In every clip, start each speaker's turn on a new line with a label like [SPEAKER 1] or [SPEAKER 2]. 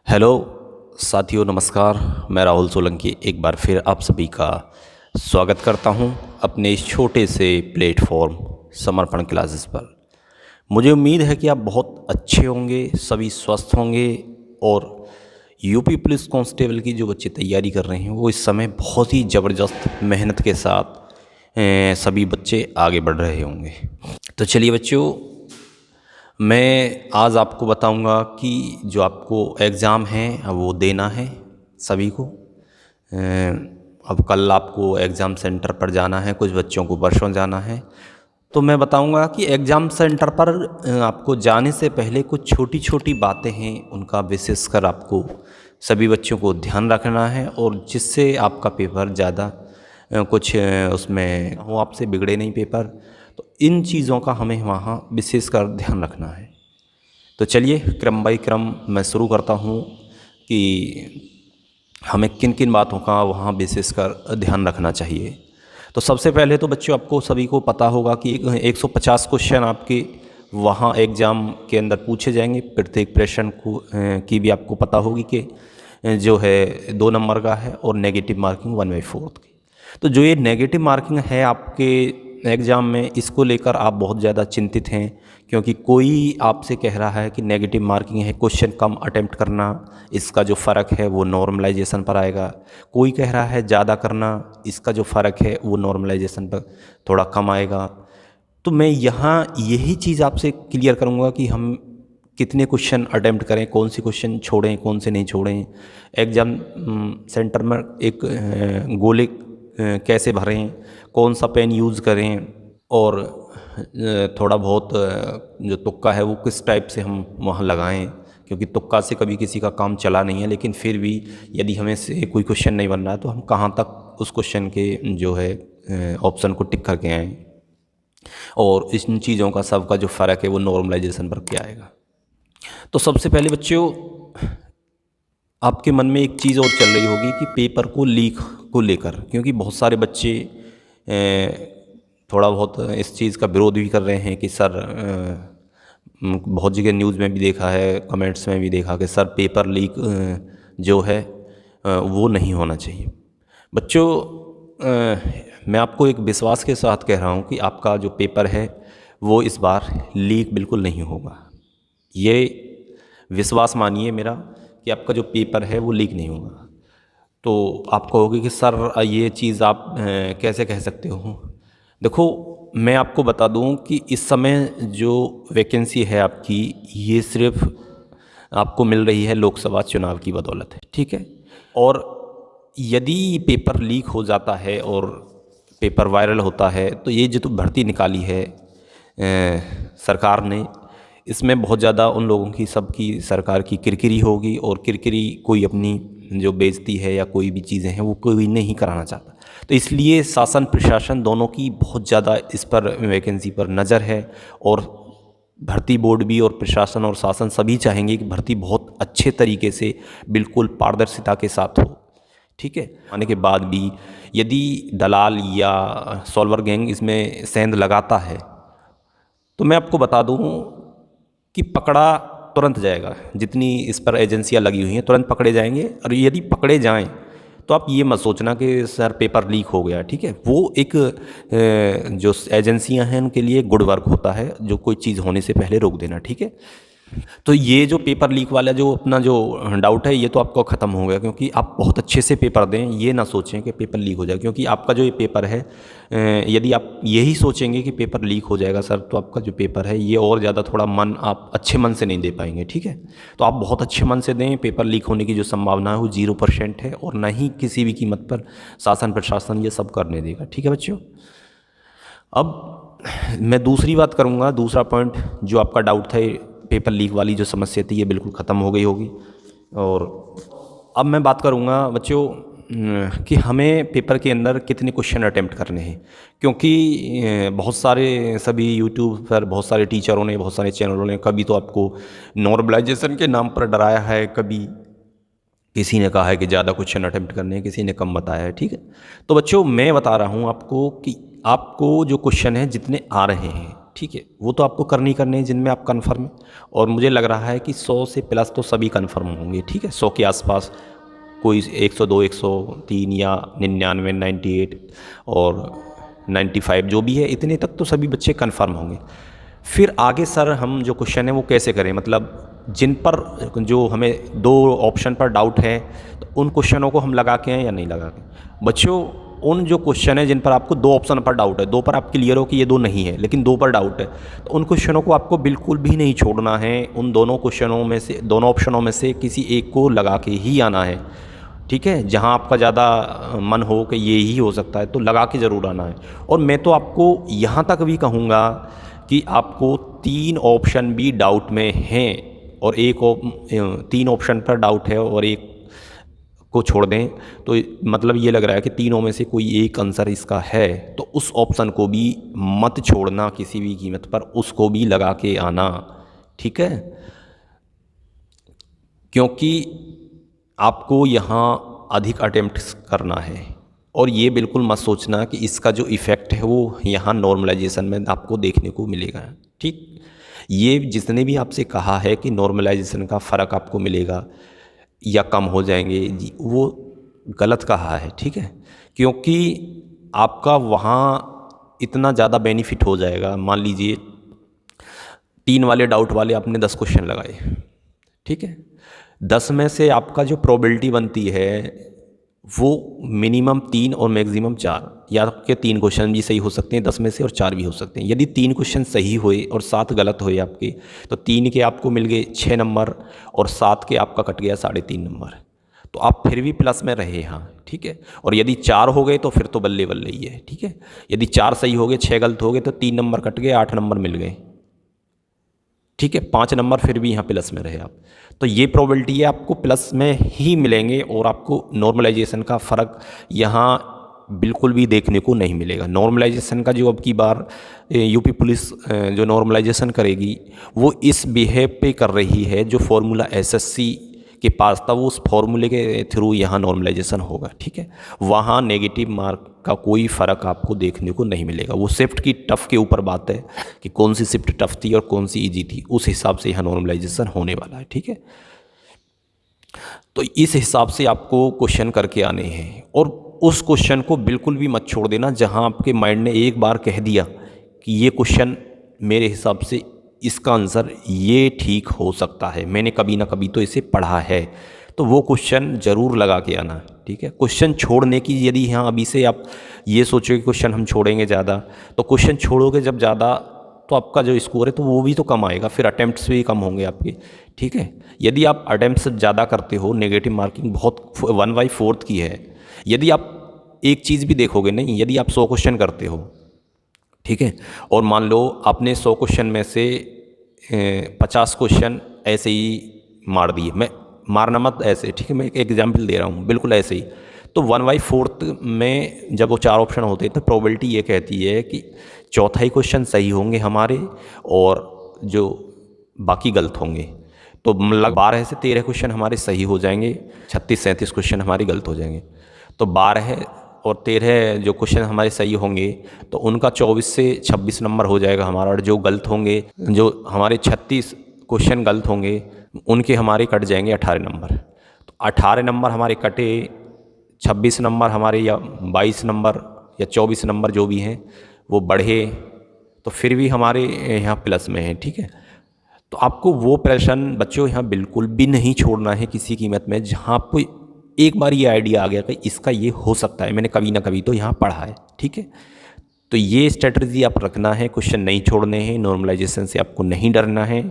[SPEAKER 1] Hello साथियों, नमस्कार। मैं राहुल सोलंकी एक बार फिर आप सभी का स्वागत करता हूं अपने इस छोटे से प्लेटफॉर्म समर्पण क्लासेस पर। मुझे उम्मीद है कि आप बहुत अच्छे होंगे, सभी स्वस्थ होंगे और यूपी पुलिस कांस्टेबल की जो बच्चे तैयारी कर रहे हैं वो इस समय बहुत ही ज़बरदस्त मेहनत के साथ सभी बच्चे आगे बढ़ रहे होंगे। तो चलिए बच्चों, मैं आज आपको बताऊंगा कि जो आपको एग्ज़ाम है वो देना है सभी को। अब कल आपको एग्ज़ाम सेंटर पर जाना है, कुछ बच्चों को परसों जाना है। तो मैं बताऊंगा कि एग्ज़ाम सेंटर पर आपको जाने से पहले कुछ छोटी छोटी बातें हैं, उनका विशेषकर आपको सभी बच्चों को ध्यान रखना है और जिससे आपका पेपर ज़्यादा कुछ उसमें हो, आपसे बिगड़े नहीं पेपर। तो इन चीज़ों का हमें वहाँ विशेषकर ध्यान रखना है। तो चलिए क्रम बाई क्रम मैं शुरू करता हूँ कि हमें किन किन बातों का वहाँ विशेषकर ध्यान रखना चाहिए। तो सबसे पहले तो बच्चों आपको सभी को पता होगा कि 150 क्वेश्चन आपके वहाँ एग्ज़ाम के अंदर पूछे जाएंगे। प्रत्येक प्रश्न को की भी आपको पता होगी कि जो है 2 नंबर का है और नेगेटिव मार्किंग 1/4 की। तो जो ये नेगेटिव मार्किंग है आपके एग्ज़ाम में, इसको लेकर आप बहुत ज़्यादा चिंतित हैं, क्योंकि कोई आपसे कह रहा है कि नेगेटिव मार्किंग है, क्वेश्चन कम अटेम्प्ट करना, इसका जो फ़र्क है वो नॉर्मलाइजेशन पर आएगा। कोई कह रहा है ज़्यादा करना, इसका जो फ़र्क है वो नॉर्मलाइजेशन पर थोड़ा कम आएगा। तो मैं यहाँ यही चीज़ आपसे क्लियर करूँगा कि हम कितने क्वेश्चन अटेम्प्ट करें, कौन से क्वेश्चन छोड़ें, कौन से नहीं छोड़ें। एग्ज़ाम सेंटर में एक गोले कैसे भरें, कौन सा पेन यूज़ करें और थोड़ा बहुत जो तुक्का है वो किस टाइप से हम वहाँ लगाएं, क्योंकि तुक्का से कभी किसी का काम चला नहीं है। लेकिन फिर भी यदि हमें से कोई क्वेश्चन नहीं बन रहा है तो हम कहाँ तक उस क्वेश्चन के जो है ऑप्शन को टिक करके आएँ और इन चीज़ों का सबका जो फ़र्क है वो नॉर्मलाइजेशन पर क्या आएगा। तो सबसे पहले बच्चों, आपके मन में एक चीज़ और चल रही होगी कि पेपर को लीक को लेकर, क्योंकि बहुत सारे बच्चे थोड़ा बहुत इस चीज़ का विरोध भी कर रहे हैं कि सर, बहुत जगह न्यूज़ में भी देखा है, कमेंट्स में भी देखा कि सर पेपर लीक जो है वो नहीं होना चाहिए। बच्चों, मैं आपको एक विश्वास के साथ कह रहा हूँ कि आपका जो पेपर है वो इस बार लीक बिल्कुल नहीं होगा। ये विश्वास मानिए मेरा कि आपका जो पेपर है वो लीक नहीं होगा। तो आप कहोगे कि सर ये चीज़ आप कैसे कह सकते हो। देखो, मैं आपको बता दूं कि इस समय जो वैकेंसी है आपकी, ये सिर्फ आपको मिल रही है लोकसभा चुनाव की बदौलत है, ठीक है। और यदि पेपर लीक हो जाता है और पेपर वायरल होता है तो ये जो भर्ती निकाली है सरकार ने, इसमें बहुत ज़्यादा उन लोगों की, सबकी सरकार की किरकिरी होगी और किरकिरी कोई अपनी जो बेइज्जती है या कोई भी चीज़ें हैं वो कोई नहीं कराना चाहता। तो इसलिए शासन प्रशासन दोनों की बहुत ज़्यादा इस पर वैकेंसी पर नज़र है और भर्ती बोर्ड भी और प्रशासन और शासन सभी चाहेंगे कि भर्ती बहुत अच्छे तरीके से बिल्कुल पारदर्शिता के साथ हो, ठीक है। आने के बाद भी यदि दलाल या सॉल्वर गैंग इसमें सेंध लगाता है तो मैं आपको बता दूं कि पकड़ा तुरंत जाएगा। जितनी इस पर एजेंसियां लगी हुई हैं तुरंत पकड़े जाएंगे। और यदि पकड़े जाएं तो आप ये मत सोचना कि सर पेपर लीक हो गया, ठीक है। वो एक जो एजेंसियां हैं उनके लिए गुड वर्क होता है, जो कोई चीज़ होने से पहले रोक देना, ठीक है। तो ये जो पेपर लीक वाला जो अपना जो डाउट है ये तो आपको ख़त्म हो गया, क्योंकि आप बहुत अच्छे से पेपर दें, ये ना सोचें कि पेपर लीक हो जाए। क्योंकि आपका जो ये पेपर है, यदि आप यही सोचेंगे कि पेपर लीक हो जाएगा सर, तो आपका जो पेपर है ये और ज़्यादा थोड़ा मन, आप अच्छे मन से नहीं दे पाएंगे, ठीक है। तो आप बहुत अच्छे मन से दें। पेपर लीक होने की जो संभावना है वो 0% है और ना ही किसी भी कीमत पर शासन प्रशासन ये सब करने देगा, ठीक है बच्चों। अब मैं दूसरी बात करूँगा, दूसरा पॉइंट जो आपका डाउट था, पेपर लीक वाली जो समस्या थी ये बिल्कुल ख़त्म हो गई होगी। और अब मैं बात करूँगा बच्चों कि हमें पेपर के अंदर कितने क्वेश्चन अटेम्प्ट करने हैं, क्योंकि बहुत सारे सभी यूट्यूब पर बहुत सारे टीचरों ने, बहुत सारे चैनलों ने कभी तो आपको नॉर्मलाइजेशन के नाम पर डराया है, कभी किसी ने कहा है कि ज़्यादा क्वेश्चन अटेम्प्ट करने हैं, किसी ने कम बताया है, ठीक है। तो बच्चों मैं बता रहा हूँ आपको कि आपको जो क्वेश्चन है जितने आ रहे हैं, ठीक है, वो तो आपको करनी हैं जिनमें आप कन्फर्म है। और मुझे लग रहा है कि 100 से प्लस तो सभी कन्फर्म होंगे, ठीक है, 100 के आसपास। कोई 102, 103 या 99, 98 और 95 जो भी है, इतने तक तो सभी बच्चे कन्फर्म होंगे। फिर आगे सर हम जो क्वेश्चन है वो कैसे करें, मतलब जिन पर जो हमें 2 ऑप्शन पर डाउट है तो उन क्वेश्चनों को हम लगा के हैं या नहीं लगा के। बच्चों, उन जो क्वेश्चन है जिन पर आपको 2 ऑप्शन पर डाउट है, 2 पर आप क्लियर हो कि ये 2 नहीं है, लेकिन 2 पर डाउट है, तो उन क्वेश्चनों को आपको बिल्कुल भी नहीं छोड़ना है। उन दोनों क्वेश्चनों में से, दोनों ऑप्शनों में से किसी एक को लगा के ही आना है, ठीक है। जहाँ आपका ज़्यादा मन हो कि ये ही हो सकता है तो लगा के ज़रूर आना है। और मैं तो आपको यहाँ तक भी कहूँगा कि आपको 3 ऑप्शन भी डाउट में हैं और 3 ऑप्शन पर डाउट है और एक को छोड़ दें, तो मतलब ये लग रहा है कि तीनों में से कोई एक आंसर इसका है, तो उस ऑप्शन को भी मत छोड़ना किसी भी कीमत पर, उसको भी लगा के आना, ठीक है। क्योंकि आपको यहाँ अधिक अटेम्प्ट्स करना है और ये बिल्कुल मत सोचना कि इसका जो इफ़ेक्ट है वो यहाँ नॉर्मलाइजेशन में आपको देखने को मिलेगा, ठीक। ये जिसने भी आपसे कहा है कि नॉर्मलाइजेशन का फ़र्क आपको मिलेगा या कम हो जाएंगे, वो गलत कहा है, ठीक है। क्योंकि आपका वहाँ इतना ज़्यादा बेनिफिट हो जाएगा। मान लीजिए 3 वाले डाउट वाले आपने 10 क्वेश्चन लगाए, ठीक है, 10 में से आपका जो प्रोबेबिलिटी बनती है वो मिनिमम 3 और मैक्सिमम 4, या आपके 3 क्वेश्चन भी सही हो सकते हैं 10 में से और 4 भी हो सकते हैं। यदि 3 क्वेश्चन सही हुए और 7 गलत हुए आपके, तो 3 के आपको मिल गए 6 नंबर और 7 के आपका कट गया 3.5 नंबर, तो आप फिर भी प्लस में रहे यहाँ, ठीक है। और यदि 4 हो गए तो फिर तो बल्ले बल्ले ही है, ठीक है। यदि 4 सही हो गए, 6 गलत हो गए, तो 3 नंबर कट गए, 8 नंबर मिल गए, ठीक है, 5 नंबर फिर भी यहाँ प्लस में रहे आप। तो ये प्रोबेबिलिटी है आपको प्लस में ही मिलेंगे और आपको नॉर्मलाइजेशन का फ़र्क यहाँ बिल्कुल भी देखने को नहीं मिलेगा। नॉर्मलाइजेशन का जो अब की बार यूपी पुलिस जो नॉर्मलाइजेशन करेगी वो इस बिहेव पे कर रही है, जो फॉर्मूला एसएससी के पास था वो उस फॉर्मूले के थ्रू यहाँ नॉर्मलाइजेशन होगा, ठीक है। वहाँ नेगेटिव मार्क का कोई फ़र्क आपको देखने को नहीं मिलेगा। वो शिफ्ट की टफ़ के ऊपर बात है कि कौन सी शिफ्ट टफ़ थी और कौन सी ईजी थी, उस हिसाब से यहाँ नॉर्मलाइजेशन होने वाला है, ठीक है। तो इस हिसाब से आपको क्वेश्चन करके आने हैं और उस क्वेश्चन को बिल्कुल भी मत छोड़ देना जहाँ आपके माइंड ने एक बार कह दिया कि ये क्वेश्चन मेरे हिसाब से इसका आंसर ये ठीक हो सकता है, मैंने कभी ना कभी तो इसे पढ़ा है, तो वो क्वेश्चन ज़रूर लगा के आना, ठीक है। क्वेश्चन छोड़ने की यदि यहाँ अभी से आप ये सोचो कि क्वेश्चन हम छोड़ेंगे ज़्यादा, तो क्वेश्चन छोड़ोगे जब ज़्यादा तो आपका जो स्कोर है तो वो भी तो कम आएगा, फिर अटैम्प्ट्स भी कम होंगे आपके, ठीक है। यदि आप अटैम्प्ट्स ज़्यादा करते हो, नेगेटिव मार्किंग बहुत 1/4 की है। यदि आप एक चीज़ भी देखोगे, नहीं, यदि आप 100 क्वेश्चन करते हो, ठीक है, और मान लो आपने 100 क्वेश्चन में से 50 क्वेश्चन ऐसे ही मार दिए, मैं मारना मत ऐसे, ठीक है, मैं एक एग्जाम्पल दे रहा हूँ, बिल्कुल ऐसे ही, तो 1/4 में जब वो 4 ऑप्शन होते हैं तो प्रोबेबिलिटी ये कहती है कि चौथाई क्वेश्चन सही होंगे हमारे और जो बाकी गलत होंगे, तो मतलब 12 से 13 क्वेश्चन हमारे सही हो जाएंगे, 36-37 क्वेश्चन हमारे गलत हो जाएंगे। तो 12 और 13 जो क्वेश्चन हमारे सही होंगे तो उनका 24 से 26 नंबर हो जाएगा हमारा, और जो गलत होंगे, जो हमारे 36 क्वेश्चन गलत होंगे उनके हमारे कट जाएंगे 18 नंबर। तो 18 नंबर हमारे कटे, 26 नंबर हमारे या 22 नंबर या 24 नंबर जो भी हैं वो बढ़े, तो फिर भी हमारे यहाँ प्लस में है, ठीक है। तो आपको वो प्रश्न बच्चों यहाँ बिल्कुल भी नहीं छोड़ना है किसी कीमत में, जहाँ आपको एक बार ये आइडिया आ गया कि इसका ये हो सकता है, मैंने कभी ना कभी तो यहाँ पढ़ा है, ठीक है। तो ये स्ट्रेटजी आप रखना है, क्वेश्चन नहीं छोड़ने हैं, नॉर्मलाइजेशन से आपको नहीं डरना है।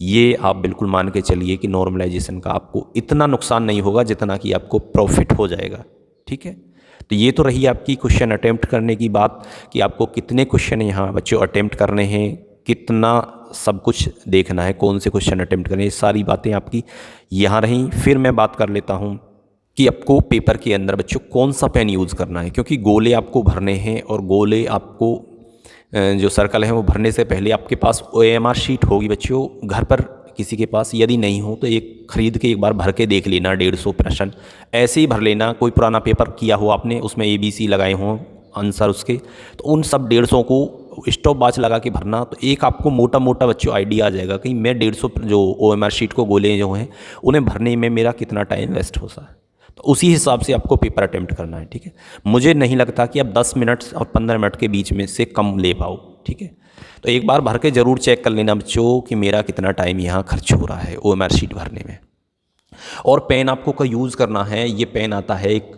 [SPEAKER 1] ये आप बिल्कुल मान के चलिए कि नॉर्मलाइजेशन का आपको इतना नुकसान नहीं होगा जितना कि आपको प्रॉफिट हो जाएगा, ठीक है। तो ये तो रही आपकी क्वेश्चन अटेम्प्ट करने की बात कि आपको कितने क्वेश्चन यहाँ बच्चों अटेम्प्ट करने हैं, कितना सब कुछ देखना है, कौन से क्वेश्चन अटेम्प्ट करने हैं, सारी बातें आपकी यहाँ रहीं। फिर मैं बात कर लेता हूँ कि आपको पेपर के अंदर बच्चों कौन सा पेन यूज़ करना है, क्योंकि गोले आपको भरने हैं और गोले आपको जो सर्कल है वो भरने से पहले आपके पास OMR शीट होगी बच्चों घर पर किसी के पास, यदि नहीं हो तो एक ख़रीद के एक बार भर के देख लेना, 150 प्रश्न ऐसे ही भर लेना। कोई पुराना पेपर किया हो आपने, उसमें ABC लगाए हों आंसर उसके, तो उन सब 150 को स्टॉप वॉच लगा के भरना, तो एक आपको मोटा मोटा बच्चों आइडिया आ जाएगा कि मैं 150 जो OMR शीट को गोले जो हैं उन्हें भरने में मेरा कितना टाइम वेस्ट होता है। तो उसी हिसाब से आपको पेपर अटेम्प्ट करना है, ठीक है। मुझे नहीं लगता कि आप 10 मिनट और 15 मिनट के बीच में से कम ले पाओ, ठीक है। तो एक बार भर के ज़रूर चेक कर लेना बच्चों कि मेरा कितना टाइम यहाँ खर्च हो रहा है OMR शीट भरने में। और पेन आपको का यूज़ करना है, ये पेन आता है एक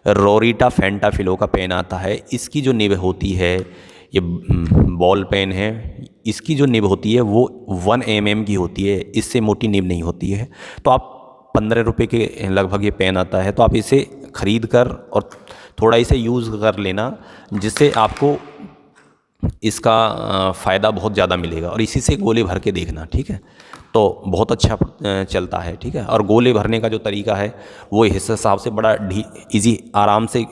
[SPEAKER 1] रोरिटा फेंटाफिलो का पेन आता है। इसकी जो निब होती है, ये बॉल पेन है, इसकी जो निब होती है वो 1 mm की होती है, इससे मोटी निब नहीं होती है। तो आप 15 रुपये के लगभग ये पेन आता है, तो आप इसे ख़रीद कर और थोड़ा इसे यूज़ कर लेना, जिससे आपको इसका फ़ायदा बहुत ज़्यादा मिलेगा। और इसी से गोले भर के देखना, ठीक है। तो बहुत अच्छा चलता है, ठीक है। और गोले भरने का जो तरीका है वो इस हिसाब से बड़ा इजी, आराम से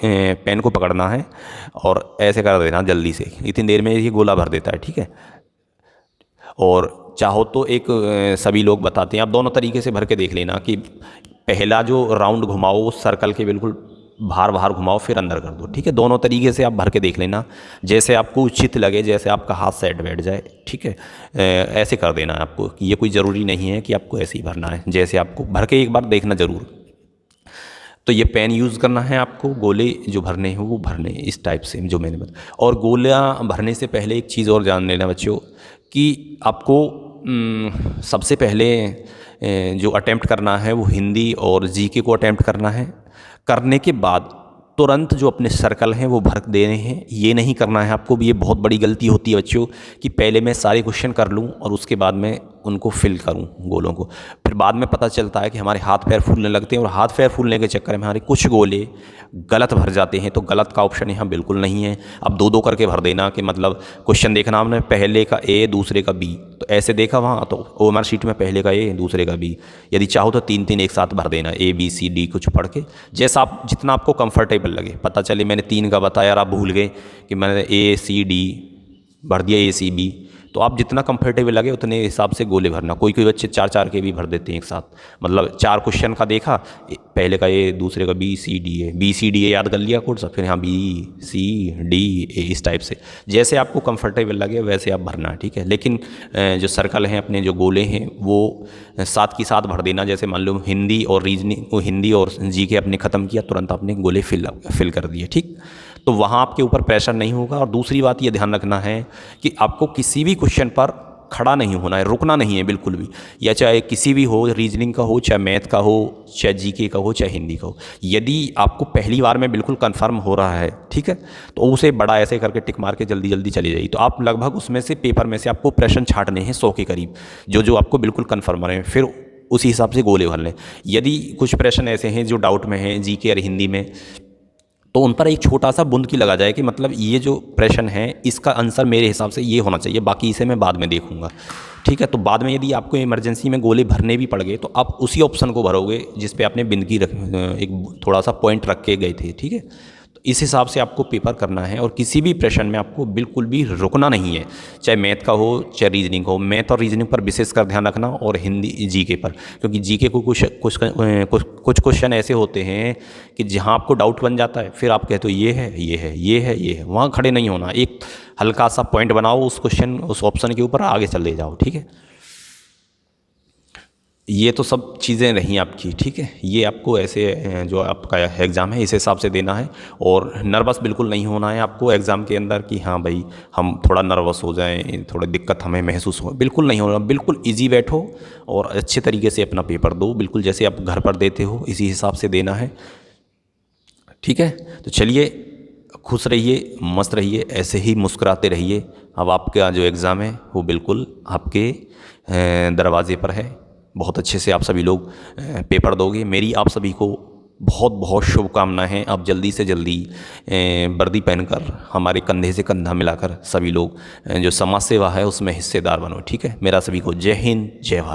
[SPEAKER 1] पेन को पकड़ना है और ऐसे कर देना जल्दी से, इतनी देर में ये गोला भर देता है, ठीक है। और चाहो तो एक सभी लोग बताते हैं, आप दोनों तरीके से भर के देख लेना कि पहला जो राउंड घुमाओ सर्कल के बिल्कुल बाहर बाहर घुमाओ, फिर अंदर कर दो, ठीक है। दोनों तरीके से आप भर के देख लेना, जैसे आपको उचित लगे, जैसे आपका हाथ सेट बैठ जाए, ठीक है। ऐसे कर देना है आपको, कि ये कोई ज़रूरी नहीं है कि आपको ऐसे ही भरना है, जैसे आपको भर के एक बार देखना ज़रूर। तो ये पेन यूज़ करना है आपको, गोले जो भरने हैं वो भरने इस टाइप से जो मैंने बताया। और गोला भरने से पहले एक चीज़ और जान लेना बच्चों कि आपको सबसे पहले जो अटेम्प्ट करना है वो हिंदी और जीके को अटेम्प्ट करना है। करने के बाद तुरंत जो अपने सर्कल हैं वो भर देने हैं। ये नहीं करना है आपको भी, ये बहुत बड़ी गलती होती है बच्चों कि पहले मैं सारे क्वेश्चन कर लूँ और उसके बाद मैं उनको फिल करूँ गोलों को। फिर बाद में पता चलता है कि हमारे हाथ पैर फूलने लगते हैं और हाथ पैर फूलने के चक्कर में हमारे कुछ गोले गलत भर जाते हैं। तो गलत का ऑप्शन यहाँ बिल्कुल नहीं है। अब 2-2 करके भर देना कि मतलब क्वेश्चन देखना हमने पहले का A दूसरे का B, तो ऐसे देखा वहाँ तो OMR शीट में पहले का A दूसरे का B। यदि चाहो तो 3-3 एक साथ भर देना, A B C D कुछ पढ़ के, जैसा आप जितना आपको कंफर्टेबल लगे। पता चले मैंने 3 का बताया और आप भूल गए कि मैंने A C D भर दिया, A C B, तो आप जितना कंफर्टेबल लगे उतने हिसाब से गोले भरना। कोई कोई बच्चे 4-4 के भी भर देते हैं एक साथ, मतलब 4 क्वेश्चन का देखा, पहले का A दूसरे का B C D है, B C D A याद कर लिया कोर्स, फिर यहाँ B C D A, इस टाइप से जैसे आपको कंफर्टेबल लगे वैसे आप भरना, ठीक है। लेकिन जो सर्कल हैं अपने जो गोले हैं वो साथ की साथ भर देना। जैसे मान लो हिंदी और रीजनिंग, हिंदी और GK अपने ख़त्म किया, तुरंत आपने गोले फिल कर दिए, ठीक। तो वहाँ आपके ऊपर प्रेशर नहीं होगा। और दूसरी बात ये ध्यान रखना है कि आपको किसी भी क्वेश्चन पर खड़ा नहीं होना है, रुकना नहीं है बिल्कुल भी, या चाहे किसी भी हो, रीजनिंग का हो, चाहे मैथ का हो, चाहे GK का हो, चाहे हिंदी का हो। यदि आपको पहली बार में बिल्कुल कंफर्म हो रहा है, ठीक है, तो उसे बड़ा ऐसे करके टिक मार के जल्दी जल्दी चली जाइए। तो आप लगभग उसमें से पेपर में से आपको प्रश्न छांटने हैं 100 के करीब, जो जो आपको बिल्कुल कंफर्म रहे हैं, फिर उसी हिसाब से गोले भर लें। यदि कुछ प्रश्न ऐसे हैं जो डाउट में हैं GK और हिंदी में, तो उन पर एक छोटा सा बूंद की लगा जाए कि मतलब ये जो प्रश्न है इसका आंसर मेरे हिसाब से ये होना चाहिए, बाकी इसे मैं बाद में देखूंगा, ठीक है। तो बाद में यदि आपको इमरजेंसी में गोले भरने भी पड़ गए तो आप उसी ऑप्शन को भरोगे जिस पे आपने बिंदगी एक थोड़ा सा पॉइंट रख के गए थे, ठीक है। तो इस हिसाब से आपको पेपर करना है और किसी भी प्रश्न में आपको बिल्कुल भी रुकना नहीं है, चाहे मैथ का हो चाहे रीजनिंग हो। मैथ और रीजनिंग पर विशेष कर ध्यान रखना और हिंदी GK पर, क्योंकि GK को कुछ क्वेश्चन ऐसे होते हैं कि जहां आपको डाउट बन जाता है, फिर आप कहते हो ये है ये है ये है ये है, वहाँ खड़े नहीं होना। एक हल्का सा पॉइंट बनाओ उस क्वेश्चन उस ऑप्शन के ऊपर, आगे चले जाओ, ठीक है। ये तो सब चीज़ें रहीं आपकी, ठीक है। ये आपको ऐसे जो आपका एग्ज़ाम है इस हिसाब से देना है और नर्वस बिल्कुल नहीं होना है आपको एग्ज़ाम के अंदर कि हाँ भाई हम थोड़ा नर्वस हो जाएं, थोड़ा दिक्कत हमें महसूस हो, बिल्कुल नहीं होना। बिल्कुल इजी बैठो और अच्छे तरीके से अपना पेपर दो, बिल्कुल जैसे आप घर पर देते हो इसी हिसाब से देना है, ठीक है। तो चलिए, खुश रहिए, मस्त रहिए, ऐसे ही मुस्कुराते रहिए। अब आपका जो एग्ज़ाम है वो बिल्कुल आपके दरवाजे पर है। बहुत अच्छे से आप सभी लोग पेपर दोगे। मेरी आप सभी को बहुत बहुत शुभकामनाएं हैं। आप जल्दी से जल्दी वर्दी पहनकर हमारे कंधे से कंधा मिलाकर सभी लोग जो समाज सेवा है उसमें हिस्सेदार बनो, ठीक है। मेरा सभी को जय हिंद, जय भारत।